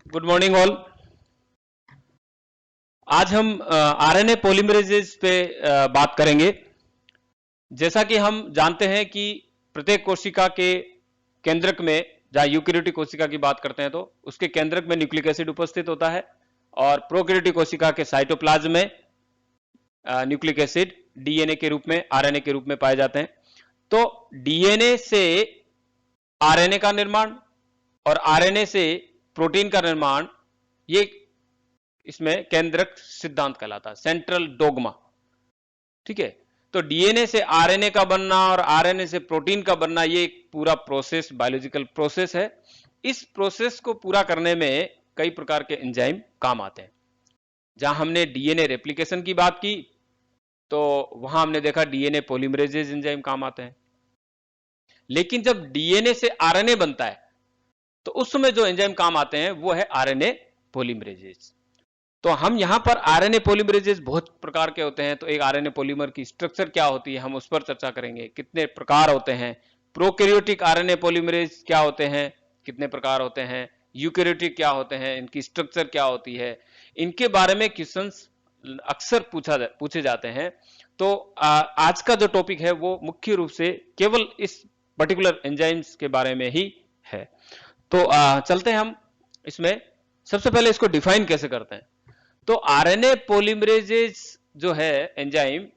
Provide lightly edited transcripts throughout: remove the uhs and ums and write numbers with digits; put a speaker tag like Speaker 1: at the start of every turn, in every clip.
Speaker 1: Good morning all. आज हम RNA पॉलीमरेजेज पे बात करेंगे। जैसा कि हम जानते हैं कि प्रत्येक कोशिका के केंद्रक में, जहां यूकेरियोटिक कोशिका की बात करते हैं तो उसके केंद्रक में न्यूक्लिक एसिड उपस्थित होता है और प्रोकैरियोटिक कोशिका के साइटोप्लाज्म में न्यूक्लिक एसिड डीएनए के रूप में, आरएनए के रूप में पाए जाते हैं। तो डीएनए से आरएनए का निर्माण और आरएनए से प्रोटीन का निर्माण, ये इसमें केंद्रक सिद्धांत कहलाता है, सेंट्रल डोगमा। ठीक है। तो डीएनए से आरएनए का बनना और आरएनए से प्रोटीन का बनना, ये एक पूरा प्रोसेस, बायोलॉजिकल प्रोसेस है। इस प्रोसेस को पूरा करने में कई प्रकार के एंजाइम काम आते हैं। जहां हमने डीएनए रेप्लिकेशन की बात की तो वहां हमने देखा डीएनए पॉलीमरेजेज एंजाइम काम आते हैं। लेकिन जब डीएनए से आरएनए बनता है तो उस समय जो एंजाइम काम आते हैं वो है आरएनए पॉलीमरेजेज। तो हम यहां पर आरएनए पॉलीमरेजेज बहुत प्रकार के होते हैं। तो एक आरएनए पॉलीमर की स्ट्रक्चर क्या होती है, हम उस पर चर्चा करेंगे। कितने प्रकार होते हैं, प्रोकैरियोटिक आरएनए पॉलीमरेज क्या होते हैं, कितने प्रकार होते हैं, यूकैरियोटिक क्या होते हैं, इनकी स्ट्रक्चर क्या होती है, इनके बारे में क्वेश्चंस अक्सर पूछे जाते हैं। तो आज का जो टॉपिक है वो मुख्य रूप से केवल इस पर्टिकुलर एंजाइम्स के बारे में ही है। तो चलते हैं हम इसमें। सबसे पहले इसको डिफाइन कैसे करते हैं। तो आरएनए पॉलीमरेजेज जो है एंजाइम,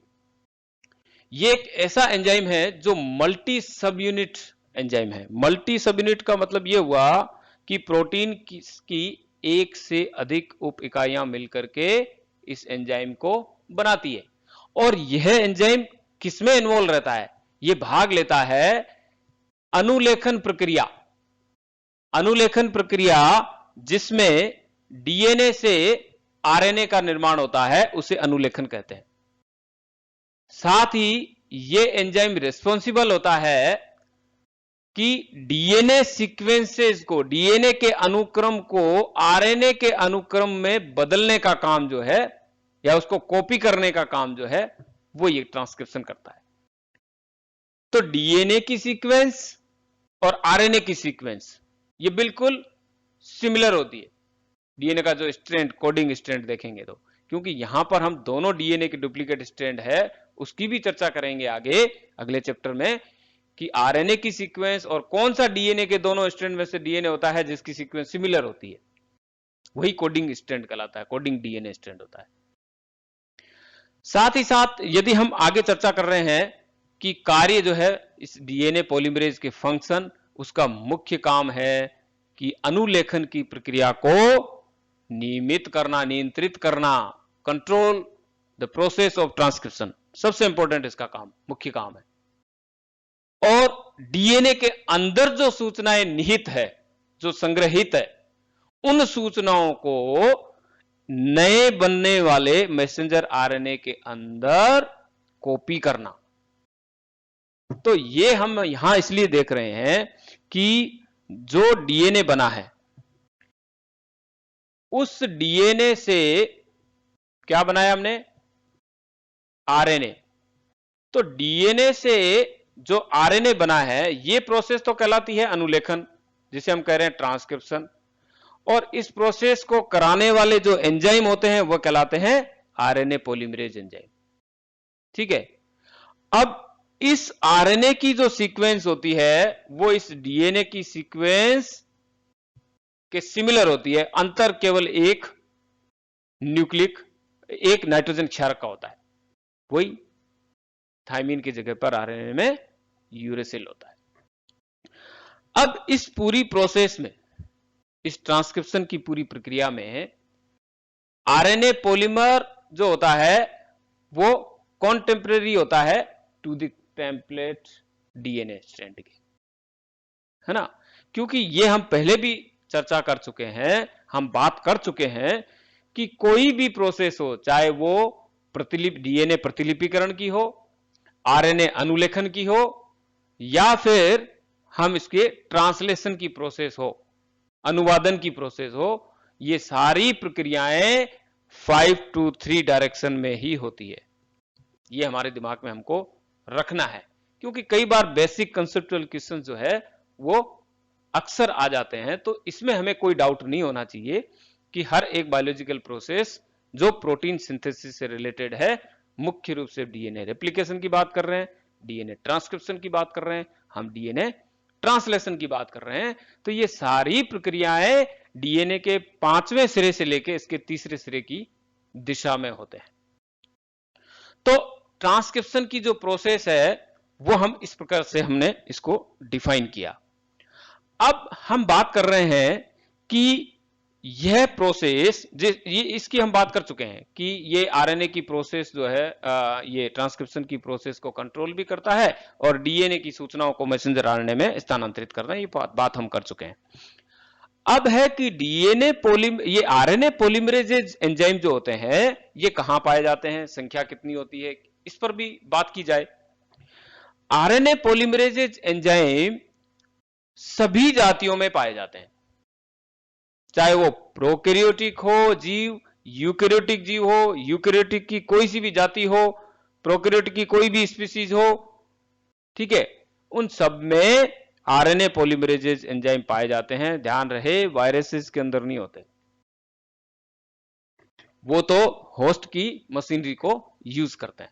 Speaker 1: ये एक ऐसा एंजाइम है जो मल्टी सब यूनिट एंजाइम है। मल्टी सब यूनिट का मतलब यह हुआ कि प्रोटीन की एक से अधिक उप इकाइयां मिलकर के इस एंजाइम को बनाती है। और यह एंजाइम किसमें इन्वॉल्व रहता है, यह भाग लेता है अनुलेखन प्रक्रिया। अनुलेखन प्रक्रिया जिसमें डीएनए से आरएनए का निर्माण होता है, उसे अनुलेखन कहते हैं। साथ ही यह एंजाइम रिस्पॉन्सिबल होता है कि डीएनए सीक्वेंसेस को, डीएनए के अनुक्रम को आरएनए के अनुक्रम में बदलने का काम जो है, या उसको कॉपी करने का काम जो है, वो ये ट्रांसक्रिप्शन करता है। तो डीएनए की सीक्वेंस और आरएनए की सीक्वेंस ये बिल्कुल सिमिलर होती है। डीएनए का जो स्ट्रैंड, कोडिंग स्ट्रैंड देखेंगे तो, क्योंकि यहां पर हम दोनों डीएनए के डुप्लीकेट स्ट्रैंड है, उसकी भी चर्चा करेंगे आगे अगले चैप्टर में कि आरएनए की सीक्वेंस और कौन सा डीएनए के दोनों स्ट्रैंड में से डीएनए होता है जिसकी सीक्वेंस सिमिलर होती है, वही कोडिंग स्ट्रैंड कहलाता है, कोडिंग डीएनए स्ट्रैंड होता है। साथ ही साथ यदि हम आगे चर्चा कर रहे हैं कि कार्य जो है इस डीएनए पॉलीमरेज के फंक्शन, उसका मुख्य काम है कि अनुलेखन की प्रक्रिया को नियमित करना, नियंत्रित करना, control the process of transcription. सबसे इंपॉर्टेंट इसका काम, मुख्य काम है। और डीएनए के अंदर जो सूचनाएं निहित है, जो संग्रहित है, उन सूचनाओं को नए बनने वाले मैसेंजर आरएनए के अंदर कॉपी करना। तो ये हम यहां इसलिए देख रहे हैं कि जो डीएनए बना है, उस डीएनए से क्या बनाया हमने, आरएनए। तो डीएनए से जो आरएनए बना है, ये प्रोसेस तो कहलाती है अनुलेखन, जिसे हम कह रहे हैं ट्रांसक्रिप्शन। और इस प्रोसेस को कराने वाले जो एंजाइम होते हैं वो कहलाते हैं आरएनए पॉलीमरेज एंजाइम। ठीक है। अब इस आरएनए की जो सीक्वेंस होती है वो इस डीएनए की सीक्वेंस के सिमिलर होती है। अंतर केवल एक न्यूक्लिक, एक नाइट्रोजन क्षारक का होता है। वही थायमीन की जगह पर आरएनए में यूरेसिल होता है। अब इस पूरी प्रोसेस में, इस ट्रांसक्रिप्शन की पूरी प्रक्रिया में आरएनए पॉलीमर जो होता है वो कॉन्टेम्परेरी होता है to the template DNA strand के, है ना। क्योंकि ये हम पहले भी चर्चा कर चुके हैं, हम बात कर चुके हैं कि कोई भी प्रोसेस हो, चाहे वो डीएनए प्रतिलिपिकरण की हो, आरएनए अनुलेखन की हो, या फिर हम इसके ट्रांसलेशन की प्रोसेस हो, अनुवादन की प्रोसेस हो, ये सारी प्रक्रियाएं 5 to 3 डायरेक्शन में ही होती है। ये हमारे दिमाग में हमको रखना है, क्योंकि कई बार बेसिक कंसेप्चुअल क्वेश्चन जो है वो अक्सर आ जाते हैं, तो इसमें हमें कोई डाउट नहीं होना चाहिए कि हर एक बायोलॉजिकल प्रोसेस जो प्रोटीन सिंथेसिस से रिलेटेड है, मुख्य रूप से डीएनए रेप्लिकेशन की बात कर रहे हैं, डीएनए ट्रांसक्रिप्शन की बात कर रहे हैं, हम डीएनए ट्रांसलेशन की बात कर रहे हैं, तो ये सारी प्रक्रियाएं डीएनए के 5वें सिरे से लेकर इसके 3रे सिरे की दिशा में होते हैं। तो ट्रांसक्रिप्शन की जो प्रोसेस है वो हम इस प्रकार से हमने इसको डिफाइन किया। अब हम बात कर रहे हैं कि यह प्रोसेस ये इसकी हम बात कर चुके हैं कि ये आरएनए की प्रोसेस जो है ये ट्रांसक्रिप्शन की प्रोसेस को कंट्रोल भी करता है और डीएनए की सूचनाओं को मैसेंजर आरएनए में स्थानांतरित करना, ये बात हम कर चुके हैं। अब है कि ये आरएनए पॉलीमरेज एंजाइम जो होते हैं ये कहां पाए जाते हैं, संख्या कितनी होती है, इस पर भी बात की जाए। आरएनए पॉलीमरेज एंजाइम सभी जातियों में पाए जाते हैं, चाहे वो प्रोकैरियोटिक हो जीव, यूकैरियोटिक जीव हो, यूकैरियोटिक की कोई सी भी जाति हो, प्रोकैरियोटिक की कोई भी स्पीसीज हो, ठीक है, उन सब में आरएनए पॉलीमरेज एंजाइम पाए जाते हैं। ध्यान रहे वायरसेस के अंदर नहीं होते, वो तो होस्ट की मशीनरी को यूज करते हैं,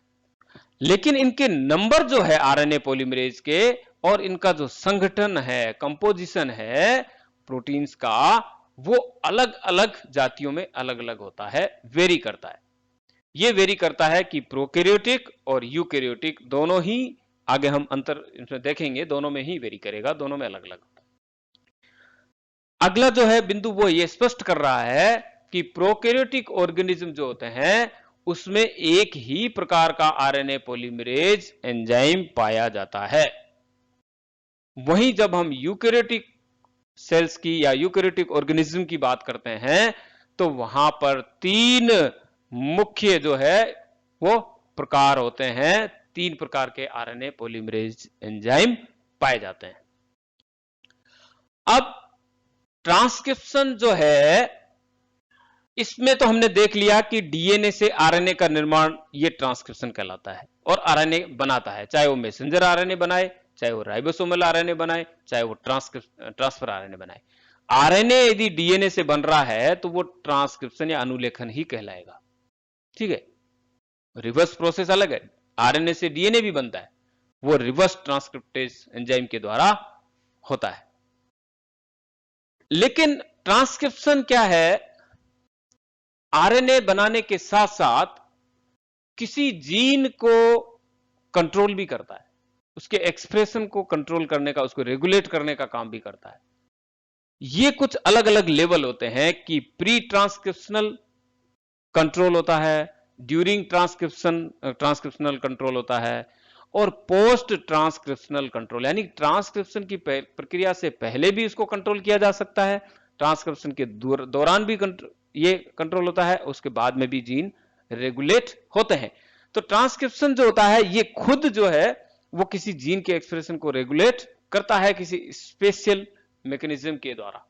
Speaker 1: लेकिन इनके नंबर जो है आरएनए पॉलीमरेज के और इनका जो संगठन है, कंपोजिशन है प्रोटीन्स का, वो अलग अलग जातियों में अलग अलग होता है, वेरी करता है। ये वेरी करता है कि प्रोकैरियोटिक और यूकैरियोटिक दोनों ही, आगे हम अंतर इसमें देखेंगे, दोनों में ही वेरी करेगा, दोनों में अलग अलग। अगला जो है बिंदु वो ये स्पष्ट कर रहा है कि प्रोकैरियोटिक ऑर्गेनिज्म जो होते हैं उसमें एक ही प्रकार का आरएनए पॉलीमरेज एंजाइम पाया जाता है। वहीं जब हम यूकैरियोटिक सेल्स की या यूकैरियोटिक ऑर्गेनिज्म की बात करते हैं तो वहां पर 3 मुख्य जो है वो प्रकार होते हैं, 3 प्रकार के आरएनए पॉलीमरेज एंजाइम पाए जाते हैं। अब ट्रांसक्रिप्शन जो है इसमें तो हमने देख लिया कि डीएनए से आरएनए का निर्माण ये ट्रांसक्रिप्शन कहलाता है और आरएनए बनाता है, चाहे वो मैसेंजर आरएनए बनाए, चाहे वो राइबोसोमल आरएनए बनाए, चाहे वो ट्रांसफर आरएनए बनाए। आरएनए यदि डीएनए से बन रहा है तो वो ट्रांसक्रिप्शन या अनुलेखन ही कहलाएगा, ठीक है। रिवर्स प्रोसेस अलग है, आरएनए से डीएनए भी बनता है, वो रिवर्स ट्रांसक्रिप्टेज एंजाइम के द्वारा होता है। लेकिन ट्रांसक्रिप्शन क्या है, आरएनए बनाने के साथ साथ किसी जीन को कंट्रोल भी करता है, उसके एक्सप्रेशन को कंट्रोल करने का, उसको रेगुलेट करने का काम भी करता है। ये कुछ अलग अलग लेवल होते हैं कि प्री ट्रांसक्रिप्शनल कंट्रोल होता है, ड्यूरिंग ट्रांसक्रिप्शनल कंट्रोल होता है और पोस्ट ट्रांसक्रिप्शनल कंट्रोल, यानी ट्रांसक्रिप्शन की प्रक्रिया से पहले भी इसको कंट्रोल किया जा सकता है, ट्रांसक्रिप्शन के दौरान भी ये कंट्रोल होता है, उसके बाद में भी जीन रेगुलेट होते हैं। तो ट्रांसक्रिप्शन जो होता है ये खुद जो है वो किसी जीन के एक्सप्रेशन को रेगुलेट करता है किसी स्पेशल मैकेनिज्म के द्वारा।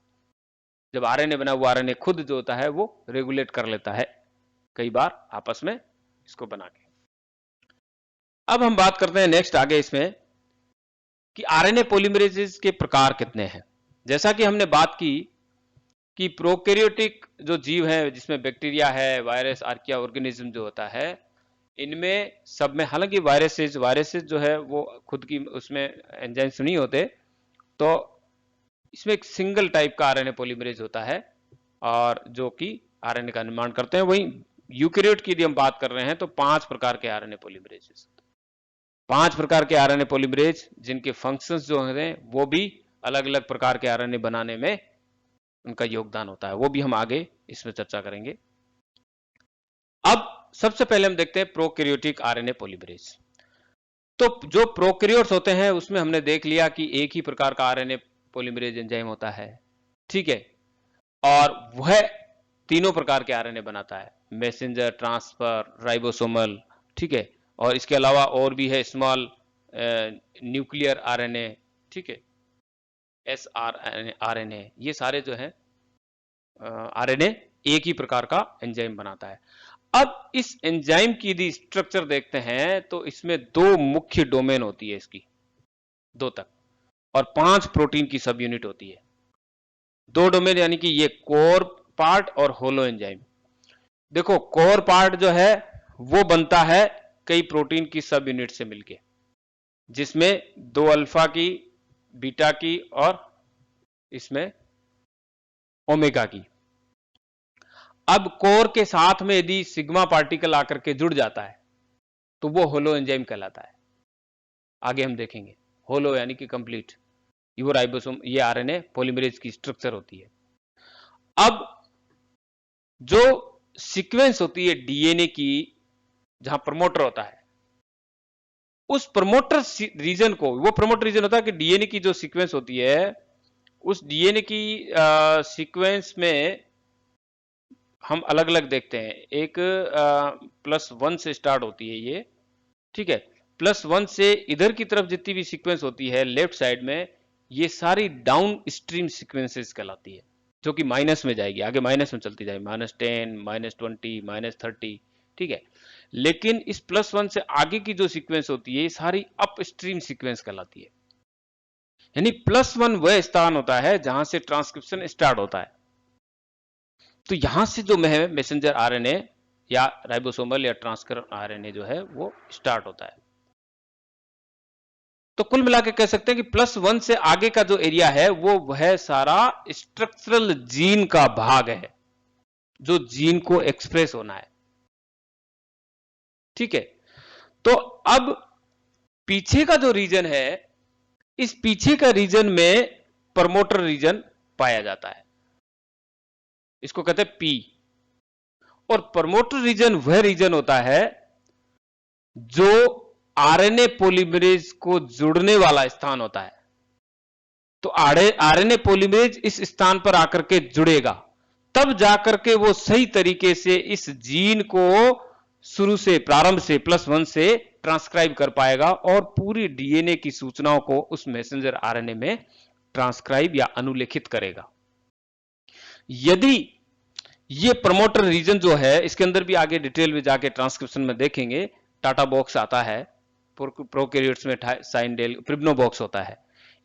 Speaker 1: जब आरएनए बना हुआ आरएनए खुद जो होता है वो रेगुलेट कर लेता है कई बार आपस में इसको बना के। अब हम बात करते हैं नेक्स्ट आगे इसमें कि आरएनए पॉलीमरेजेस के प्रकार कितने हैं। जैसा कि हमने बात की कि प्रोकैरियोटिक जो जीव है जिसमें बैक्टीरिया है, वायरस, आर्किया ऑर्गेनिज्म जो होता है, इनमें सब में, हालांकि वायरसेस जो है वो खुद की उसमें एंजाइम्स नहीं होते, तो इसमें एक सिंगल टाइप का आरएनए पॉलीमरेज होता है और जो कि आरएनए का निर्माण करते हैं। वहीं यूकैरियोट की यदि हम बात कर रहे हैं तो 5 प्रकार के आरएनए पॉलीमरेज, 5 प्रकार के आरएनए पॉलीमरेज जिनके फंक्शंस जो हैं वो भी अलग अलग प्रकार के आरएनए बनाने में उनका योगदान होता है, वो भी हम आगे इसमें चर्चा करेंगे। अब सबसे पहले हम देखते हैं प्रोकैरियोटिक आरएनए पॉलीमरेज। तो जो प्रोकैरियोट्स होते हैं उसमें हमने देख लिया कि एक ही प्रकार का आरएनए पॉलीमरेज एंजाइम होता है, ठीक है, और वह तीनों प्रकार के आरएनए बनाता है, मैसेंजर, ट्रांसफर, राइबोसोमल, ठीक है, और इसके अलावा और भी है स्मॉल न्यूक्लियर आरएनए, ठीक है, एसआरएनए, ये सारे जो है आरएनए एक ही प्रकार का एंजाइम बनाता है। अब इस एंजाइम की यदि स्ट्रक्चर देखते हैं तो इसमें 2 मुख्य डोमेन होती है इसकी, 2 तक। और 5 प्रोटीन की सब यूनिट होती है। 2 डोमेन यानी कि ये कोर पार्ट और होलो एंजाइम। देखो कोर पार्ट जो है वो बनता है कई प्रोटीन की सब यूनिट से मिलके, जिसमें 2 अल्फा की, बीटा की और इसमें ओमेगा की। अब कोर के साथ में यदि सिग्मा पार्टिकल आकर के जुड़ जाता है तो वो होलो एंजाइम कहलाता है। आगे हम देखेंगे। होलो यानी कि कंप्लीट। ये राइबोसोम, ये आरएनए पॉलीमरेज की स्ट्रक्चर होती है। अब जो सीक्वेंस होती है डीएनए की, जहां प्रमोटर होता है, उस प्रमोटर रीजन को, वो प्रमोटर रीजन होता है कि डीएनए की जो सीक्वेंस होती है, उस डीएनए की सीक्वेंस में हम अलग अलग देखते हैं। एक +1 से स्टार्ट होती है ये, ठीक है। +1 से इधर की तरफ जितनी भी सीक्वेंस होती है लेफ्ट साइड में, ये सारी डाउन स्ट्रीम सीक्वेंसेस कहलाती है, जो कि माइनस में जाएगी, आगे माइनस में चलती जाएगी, -10, -20, -30, ठीक है। लेकिन इस +1 से आगे की जो सीक्वेंस होती है, ये सारी अप स्ट्रीम सीक्वेंस कहलाती है। यानी +1 वह स्थान होता है जहां से ट्रांसक्रिप्शन स्टार्ट होता है। तो यहां से जो मैसेंजर आरएनए या राइबोसोमल या ट्रांसक्रिप्शन आरएनए जो है वो स्टार्ट होता है। तो कुल मिला के कह सकते हैं कि +1 से आगे का जो एरिया है वो वह सारा स्ट्रक्चरल जीन का भाग है, जो जीन को एक्सप्रेस होना है, ठीक है। तो अब पीछे का जो रीजन है, इस पीछे का रीजन में प्रमोटर रीजन पाया जाता है, इसको कहते हैं पी। और प्रमोटर रीजन वह रीजन होता है जो आरएनए पॉलीमरेज को जुड़ने वाला स्थान होता है। तो आरएनए पॉलीमरेज इस स्थान पर आकर के जुड़ेगा, तब जाकर के वो सही तरीके से इस जीन को शुरू से, प्रारंभ से, +1 से ट्रांसक्राइब कर पाएगा और पूरी डीएनए की सूचनाओं को उस मैसेंजर आरएनए में ट्रांसक्राइब या अनुलेखित करेगा। यदि ये प्रमोटर रीजन जो है, इसके अंदर भी आगे डिटेल में जाके ट्रांसक्रिप्शन में देखेंगे, टाटा बॉक्स आता है, प्रोकैरियोट्स में साइंडेल प्रिब्नो बॉक्स होता है।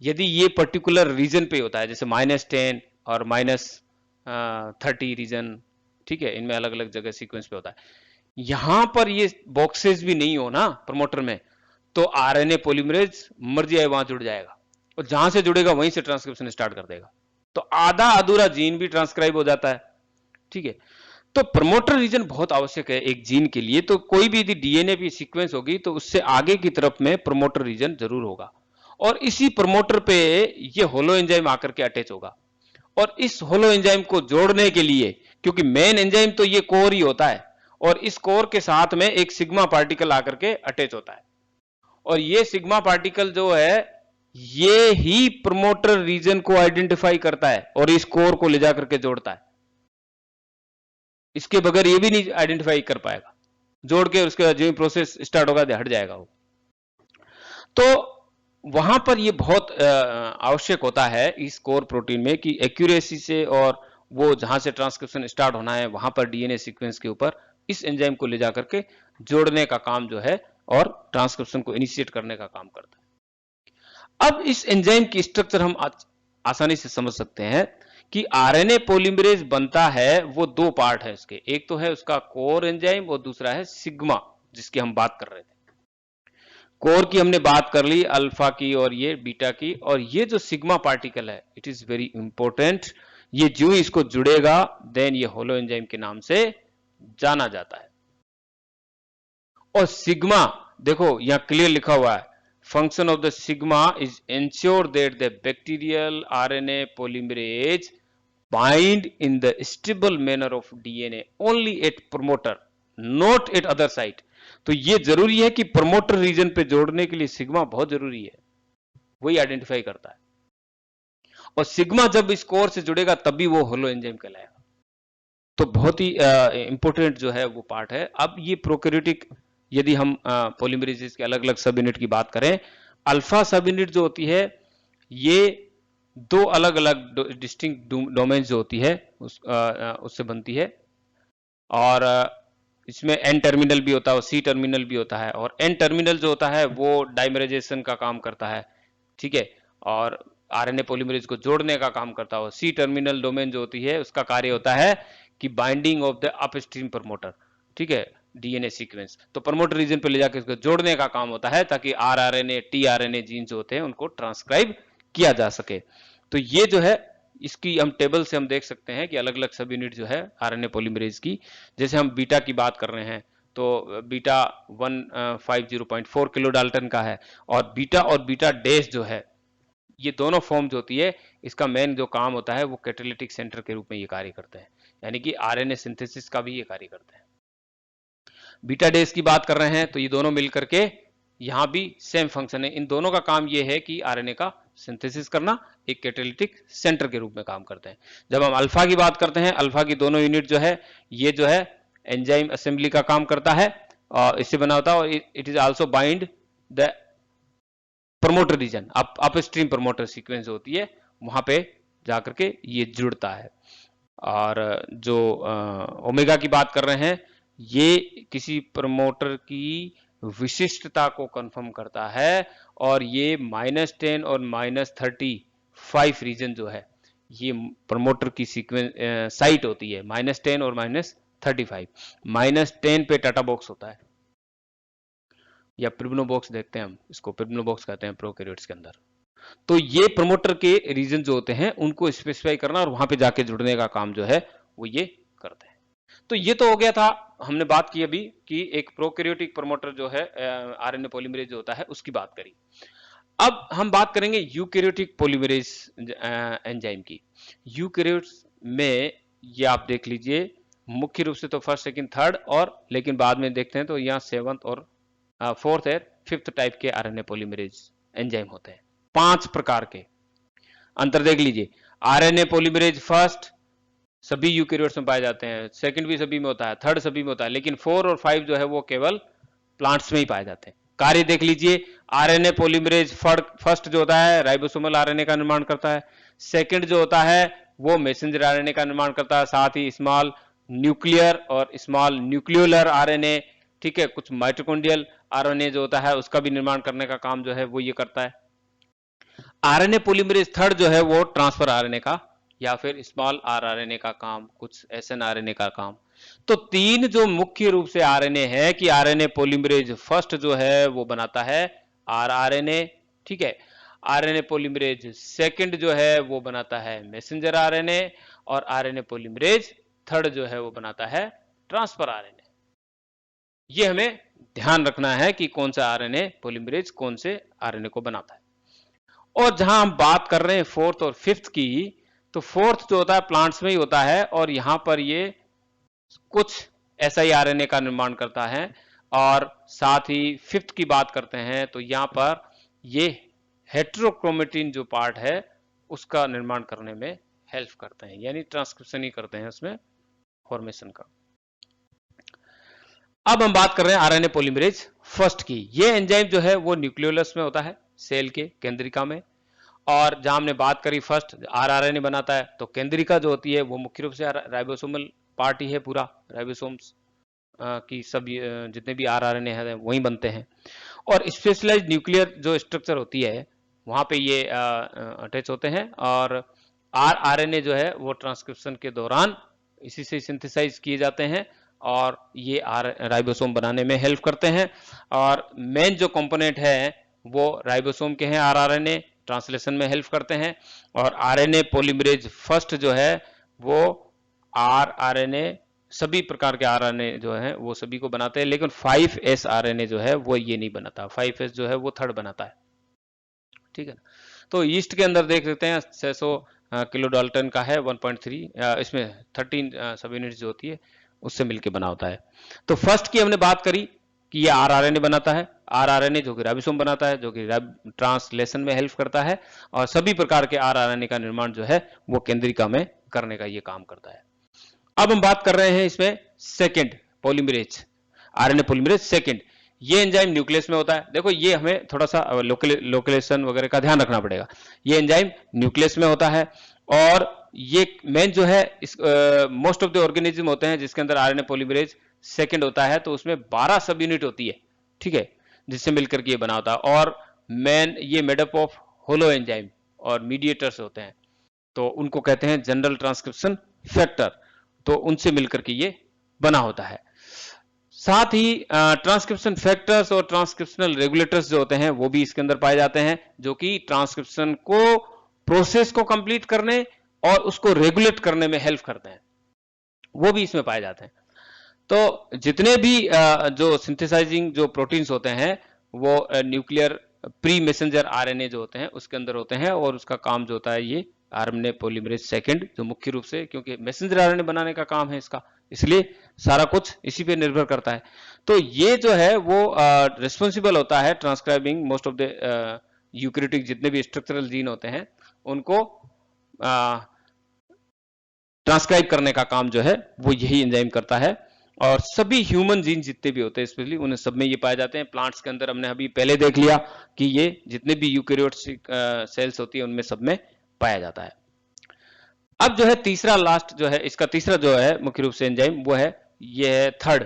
Speaker 1: यदि ये पर्टिकुलर रीजन पे होता है, जैसे -10 और -30 रीजन, ठीक है, इनमें अलग अलग जगह सीक्वेंस पे होता है, यहां पर ये बॉक्सेस भी नहीं हो ना प्रमोटर में, तो आरएनए पॉलीमरेज मर्जी आए वहां जुड़ जाएगा, और जहां से जुड़ेगा वहीं से ट्रांसक्रिप्शन स्टार्ट कर देगा। तो आधा अधूरा जीन भी ट्रांसक्राइब हो जाता है, ठीक है। तो प्रमोटर रीजन बहुत आवश्यक है एक जीन के लिए। तो कोई भी यदि डीएनए की सीक्वेंस होगी तो उससे आगे की तरफ में प्रमोटर रीजन जरूर होगा, और इसी प्रमोटर पे ये होलो एंजाइम आकर के अटैच होगा। और इस होलो एंजाइम को जोड़ने के लिए, क्योंकि मेन एंजाइम तो ये कोर ही होता है, और इस कोर के साथ में एक सिग्मा पार्टिकल आकर के अटैच होता है, और ये सिग्मा पार्टिकल जो है ये ही प्रमोटर रीजन को आइडेंटिफाई करता है और इस कोर को ले जाकर के जोड़ता है। इसके बगैर ये भी नहीं आइडेंटिफाई कर पाएगा, जोड़ के उसके जो प्रोसेस स्टार्ट होगा हट जाएगा वो। तो वहां पर ये बहुत आवश्यक होता है इस कोर प्रोटीन में कि एक्यूरेसी से, और वो जहां से ट्रांसक्रिप्शन स्टार्ट होना है वहां पर डीएनए सीक्वेंस के ऊपर इस एंजाइम को ले जाकर के जोड़ने का काम जो है और ट्रांसक्रिप्शन को इनिशिएट करने का काम करता है। अब इस एंजाइम की स्ट्रक्चर हम आसानी से समझ सकते हैं कि आरएनए पॉलीमरेज बनता है, वो 2 पार्ट है इसके, एक तो है उसका कोर एंजाइम और दूसरा है सिग्मा, जिसकी हम बात कर रहे थे। कोर की हमने बात कर ली, अल्फा की और ये बीटा की, और ये जो सिग्मा पार्टिकल है इट इज वेरी इंपॉर्टेंट। ये जो इसको जुड़ेगा देन ये होलो एंजाइम के नाम से जाना जाता है। और सिग्मा देखो यहां क्लियर लिखा हुआ है, function of the sigma is ensure that the bacterial RNA polymerase bind in the stable manner of DNA only at promoter, not at other site। तो ये जरूरी है कि प्रमोटर रीजन पे जोड़ने के लिए सिग्मा बहुत जरूरी है, वही आइडेंटिफाई करता है, और सिग्मा जब इस कोर से जुड़ेगा तभी वो होलो एंजाइम कहलाएगा। तो बहुत ही इंपॉर्टेंट जो है वो पार्ट है। अब ये प्रोकैरियोटिक, यदि हम पॉलीमरेजेस के अलग अलग सब यूनिट की बात करें, अल्फा सब यूनिट जो होती है ये 2 अलग अलग डिस्टिंक्ट डोमेन जो होती है उससे बनती है, और इसमें एन टर्मिनल भी होता है और सी टर्मिनल भी होता है, और एन टर्मिनल जो होता है वो डाइमराइजेशन का काम करता है, ठीक है, और आरएनए पॉलीमरेज को जोड़ने का काम करता है। सी टर्मिनल डोमेन जो होती है उसका कार्य होता है कि binding of the upstream promoter, ठीक है, डीएनए सीक्वेंस। तो प्रमोटर रीजन पे ले जाकर इसको जोड़ने का काम होता है ताकि आरआरएनए टीआरएनए जीन जो होते हैं उनको ट्रांसक्राइब किया जा सके। तो ये जो है इसकी हम टेबल से हम देख सकते हैं कि अलग अलग सब यूनिट जो है आरएनए पॉलीमरेज की, जैसे हम बीटा की बात कर रहे हैं तो बीटा 150.4 किलो डाल्टन का है, और बीटा डैश जो है ये दोनों फॉर्म जो होती है इसका मेन जो काम होता है वो कैटालिटिक सेंटर के रूप में ये कार्य करते हैं, यानी कि आरएनए सिंथेसिस का भी ये कार्य करते हैं। बीटा डैश की बात कर रहे हैं तो ये दोनों मिलकर के यहां भी सेम फंक्शन है। इन दोनों का काम ये है कि आरएनए का सिंथेसिस करना, एक कैटालिटिक सेंटर के रूप में काम करते हैं। जब हम अल्फा की बात करते हैं, अल्फा की दोनों यूनिट जो है ये जो है एंजाइम असेंबली का काम करता है और इससे बना होता है, और it is also bind the promoter region, upstream promoter sequence होती है वहां पे जाकर के ये जुड़ता है। और जो ओमेगा की बात कर रहे हैं ये किसी प्रमोटर की विशिष्टता को कंफर्म करता है, और ये -10 और -35 रीजन जो है ये प्रमोटर की सीक्वेंस साइट होती है, -10 और -35। -10 पे टाटा बॉक्स होता है या प्रिब्नो बॉक्स देखते हैं हम, इसको प्रिब्नो बॉक्स कहते हैं प्रोकैरियोट्स के अंदर। तो ये प्रमोटर के रीजन जो होते हैं उनको स्पेसिफाई करना और वहां पे जाके जुड़ने का काम जो है वो ये करते हैं। तो ये तो हो गया था, हमने बात की अभी कि एक प्रोकैरियोटिक प्रमोटर जो है आरएनए पॉलीमरेज जो होता है उसकी बात करी। अब हम बात करेंगे यूकैरियोटिक पॉलीमरेज एंजाइम की। यूकैरियोट्स में ये आप देख लीजिए मुख्य रूप से तो फर्स्ट सेकंड थर्ड, और लेकिन बाद में देखते हैं तो यहाँ सेवंथ और फोर्थ और फिफ्थ टाइप के आरएनए पॉलीमरेज एंजाइम होते हैं। 5 प्रकार के अंतर देख लीजिए। आरएनए पॉलीमरेज फर्स्ट सभी यूकैरियोट्स में पाए जाते हैं, सेकंड भी सभी में होता है, थर्ड सभी में होता है, लेकिन 4 और 5 जो है वो केवल प्लांट्स में ही पाए जाते हैं। कार्य देख लीजिए, आरएनए पॉलीमरेज फर्स्ट जो होता है राइबोसोमल आरएनए का निर्माण करता है, सेकंड जो होता है वो मैसेंजर आरएनए का निर्माण करता है, साथ ही स्मॉल न्यूक्लियर और स्मॉल न्यूक्लियोलर आरएनए, ठीक है, कुछ माइटोकॉन्ड्रियल आरएनए जो होता है उसका भी निर्माण करने का काम जो है वो ये करता है। आरएनए पॉलीमरेज थर्ड जो है वो ट्रांसफर आरएनए का या फिर स्मॉल आरआरएनए का काम, कुछ एसएनआरएनए का काम। तो 3 जो मुख्य रूप से आरएनए है कि आरएनए पॉलीमरेज फर्स्ट जो है वो बनाता है आरआरएनए, ठीक है, आरएनए पॉलीमरेज सेकंड जो है वो बनाता है मैसेंजर आरएनए, और आरएनए पॉलीमरेज थर्ड जो है वो बनाता है ट्रांसफर आरएनए। ये हमें ध्यान रखना है कि कौन सा आरएनए पॉलीमरेज कौन से आरएनए को बनाता है। और जहां हम बात कर रहे हैं फोर्थ और फिफ्थ की, तो फोर्थ जो होता है प्लांट्स में ही होता है, और यहां पर ये कुछ siRNA का निर्माण करता है, और साथ ही फिफ्थ की बात करते हैं तो यहां पर ये हेट्रोक्रोमेटिन जो पार्ट है उसका निर्माण करने में हेल्प करते हैं, यानी ट्रांसक्रिप्शन ही करते हैं उसमें फॉर्मेशन का। अब हम बात कर रहे हैं आरएनए पॉलीमरेज फर्स्ट की। ये एंजाइम जो है वो न्यूक्लियोलस में होता है, सेल के केंद्रिका में, और जहां हमने बात करी फर्स्ट आरआरएनए बनाता है, तो केंद्रिका जो होती है वो मुख्य रूप से राइबोसोमल पार्ट ही है, पूरा राइबोसोम्स की सब जितने भी आरआरएनए हैं वही बनते हैं। और स्पेशलाइज्ड न्यूक्लियर जो स्ट्रक्चर होती है वहां पे ये अटैच होते हैं, और आरआरएनए जो है वो ट्रांसक्रिप्शन के दौरान इसी से सिंथेसाइज किए जाते हैं, और ये राइबोसोम बनाने में हेल्प करते हैं। और मेन जो कंपोनेंट है वो राइबोसोम के हैं, आरआरएनए ट्रांसलेशन में हेल्प करते हैं, और आरएनए पॉलीमरेज फर्स्ट जो है वो आरआरएनए सभी प्रकार के आरएनए जो है वो सभी को बनाते हैं, लेकिन 5S आरएनए जो है वो ये नहीं बनाता, 5S जो है वो थर्ड बनाता है, ठीक है ना। तो ईस्ट के अंदर देख सकते हैं 600 किलो डाल्टन का है, 1.3 इसमें 13 सब यूनिट जो होती है उससे मिलकर बना होता है। तो फर्स्ट की हमने बात करी कि ये आरआरएनए बनाता है, आरआरएनए जो कि राइबोसोम बनाता है, जो कि ट्रांसलेशन में हेल्प करता है, और सभी प्रकार के आरआरएनए का निर्माण जो है वो केंद्रिका में करने का ये काम करता है। अब हम बात कर रहे हैं इसमें second polymerase, RNA polymerase second. ये एंजाइम न्यूक्लियस में होता है। देखो ये हमें थोड़ा सा लोकेलेशन वगैरह का ध्यान रखना पड़ेगा। ये एंजाइम न्यूक्लियस में होता है, और ये मेन जो है मोस्ट ऑफ द ऑर्गेनिज्म होते हैं जिसके अंदर आरएनए पॉलीमरेज सेकंड होता है, तो उसमें 12 सब यूनिट होती है, ठीक है, जिससे मिलकर के ये बना होता है। और मेन ये मेडअप ऑफ होलो एंजाइम, और मीडिएटर्स होते हैं, तो उनको कहते हैं जनरल ट्रांसक्रिप्शन फैक्टर। तो उनसे मिलकर के ये बना होता है। साथ ही ट्रांसक्रिप्शन फैक्टर्स और ट्रांसक्रिप्शनल रेगुलेटर्स जो होते हैं वो भी इसके अंदर पाए जाते हैं, जो कि ट्रांसक्रिप्शन को, प्रोसेस को कंप्लीट करने और उसको रेगुलेट करने में हेल्प करते हैं, वो भी इसमें पाए जाते हैं। तो जितने भी जो सिंथेसाइजिंग जो प्रोटीन्स होते हैं वो न्यूक्लियर प्री मैसेंजर आरएनए जो होते हैं उसके अंदर होते हैं, और उसका काम जो होता है ये आरएनए पॉलीमरेज सेकेंड, जो मुख्य रूप से, क्योंकि मैसेंजर आरएनए बनाने का काम है इसका, इसलिए सारा कुछ इसी पे निर्भर करता है। तो ये जो है वो रिस्पॉन्सिबल होता है transcribing most of the eukaryotic जितने भी स्ट्रक्चरल जीन होते हैं उनको ट्रांसक्राइब करने का काम जो है वो यही एंजाइम करता है। और सभी ह्यूमन जीन जितने भी होते हैं स्पेशली उन्हें सब में ये पाए जाते हैं। प्लांट्स के अंदर हमने अभी पहले देख लिया कि ये जितने भी यूकैरियोटिक सेल्स होती है उनमें सब में पाया जाता है। अब जो है तीसरा लास्ट जो है, इसका तीसरा जो है मुख्य रूप से एंजाइम वो है, ये है third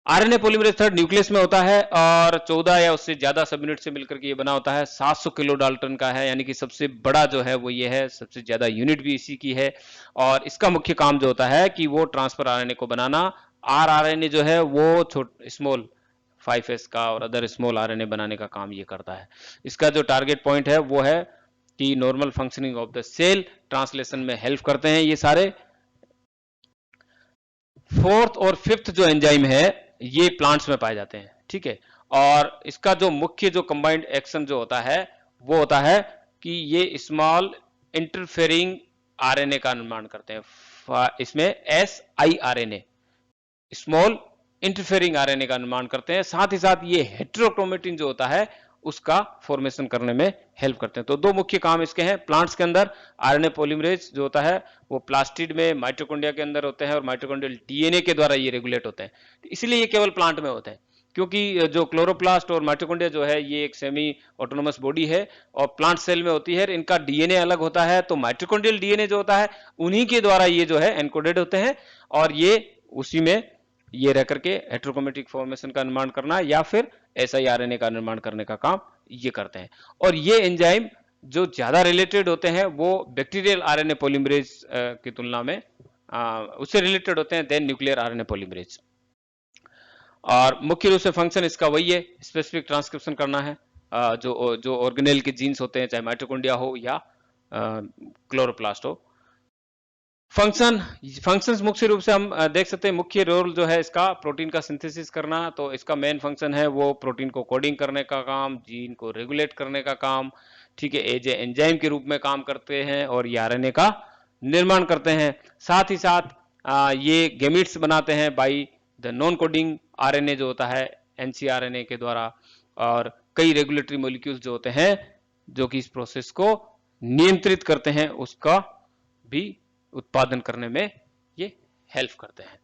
Speaker 1: RNA polymerase third, nucleus में होता है और 14 या उससे ज्यादा सब यूनिट से मिलकर के ये बना होता है। 700 किलो डाल्टन का है, यानी कि सबसे बड़ा जो है वो ये है, सबसे ज्यादा यूनिट भी इसी की है। और इसका मुख्य काम जो होता है कि वो ट्रांसफर आरएनए को बनाना, आरआरएनए जो है वो स्मॉल 5s का और अदर स्मॉल आरएनए बनाने का काम ये करता है। इसका जो टारगेट पॉइंट है वो है कि normal functioning of the cell, translation में हेल्प करते हैं ये सारे। फोर्थ और फिफ्थ जो एंजाइम है ये प्लांट्स में पाए जाते हैं, ठीक है। और इसका जो मुख्य जो कंबाइंड एक्शन जो होता है वो होता है कि ये स्मॉल इंटरफेरिंग आरएनए का निर्माण करते हैं। इसमें siRNA, स्मॉल इंटरफेरिंग आरएनए का निर्माण करते हैं। साथ ही साथ ये हेटेरोक्रोमेटिन जो होता है उसका फॉर्मेशन करने में हेल्प करते हैं। तो दो मुख्य काम इसके हैं प्लांट्स के अंदर। आरएनए पॉलीमरेज जो होता है वो प्लास्टिड में माइटोकॉन्ड्रिया के अंदर होते हैं और माइटोकॉन्ड्रियल डीएनए के द्वारा ये रेगुलेट होते हैं। इसलिए ये केवल प्लांट में होते हैं, क्योंकि जो क्लोरोप्लास्ट और माइटोकॉन्ड्रिया जो है ये एक सेमी ऑटोनोमस बॉडी है और प्लांट सेल में होती है। इनका डीएनए अलग होता है, तो माइटोकॉन्ड्रियल डीएनए जो होता है उन्हीं के द्वारा ये जो है एनकोडेड होते हैं, और ये उसी में ये रह करके हेटेरोक्रोमेटिक फॉर्मेशन का निर्माण करना या फिर siRNA का निर्माण करने का काम ये करते हैं। और ये एंजाइम जो ज्यादा रिलेटेड होते हैं वो बैक्टीरियल आरएनए पॉलीमरेज की तुलना में उससे रिलेटेड होते हैं देन न्यूक्लियर आरएनए पॉलीमरेज। और मुख्य रूप से फंक्शन इसका वही है, स्पेसिफिक ट्रांसक्रिप्शन करना है जो ऑर्गेनेल के जीन्स होते हैं, चाहे माइटोकॉन्ड्रिया हो या क्लोरोप्लास्ट हो। फंक्शंस मुख्य रूप से हम देख सकते हैं, मुख्य रोल जो है इसका प्रोटीन का सिंथेसिस करना। तो इसका मेन फंक्शन है वो प्रोटीन को कोडिंग करने का काम, जीन को रेगुलेट करने का काम, ठीक है, एज ए एंजाइम के रूप में काम करते हैं और ये आरएनए का निर्माण करते हैं। साथ ही साथ ये गैमीट्स बनाते हैं by the non coding RNA जो होता है एनसीआरएनए के द्वारा, और कई रेगुलेटरी मॉलिक्यूल्स जो होते हैं जो कि इस प्रोसेस को नियंत्रित करते हैं उसका भी उत्पादन करने में ये हेल्प करते हैं।